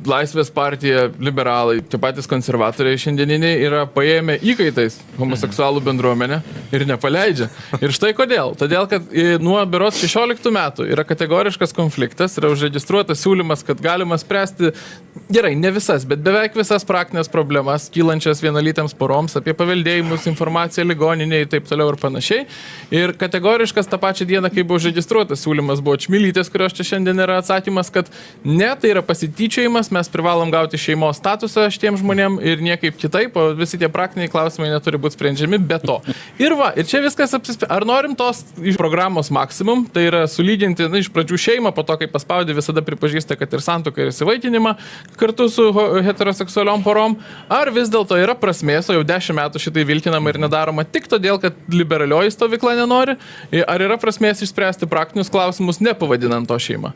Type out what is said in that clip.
Laisvės partija, liberalai, tie patys konservatoriai šiandieniniai yra paėmę įkaitais homoseksualų bendruomenę ir nepaleidžia. Ir štai kodėl. Todėl, kad nuo berods 16 metų yra kategoriškas konfliktas, yra užregistruotas siūlymas, kad galima spręsti, gerai, ne visas, bet beveik visas praktinės problemas, kylančias vienalytėms poroms, apie paveldėjimus, informaciją ligoninėje ir taip toliau ir panašiai. Ir kategoriškas tą pačią dieną, kai buvo užregistruotas siūlymas, buvo Čmilytės, kurios čia šiandien yra atsakymas, kad ne, tai yra pasityčiojimas, mes privalom gauti šeimos statusą šitiem žmonėm ir niekaip kitaip, o visi tie praktiniai klausimai neturi būti sprendžiami be to. Ir va, ir čia viskas ar norim tos iš programos maksimum, tai yra sulyginti, iš pradžių šeimą, po to, kai paspaudė, visada pripažįsta, kad ir santuoką ir įsivaikinimą kartu su heteroseksualiom porom, ar vis dėlto yra prasmės, o jau 10 metų šitai vilkinama ir nedaroma tik todėl, kad liberalioji stovykla nenori, ar yra prasmės išspręsti praktinius klausimus, nepavadinant to šeimą.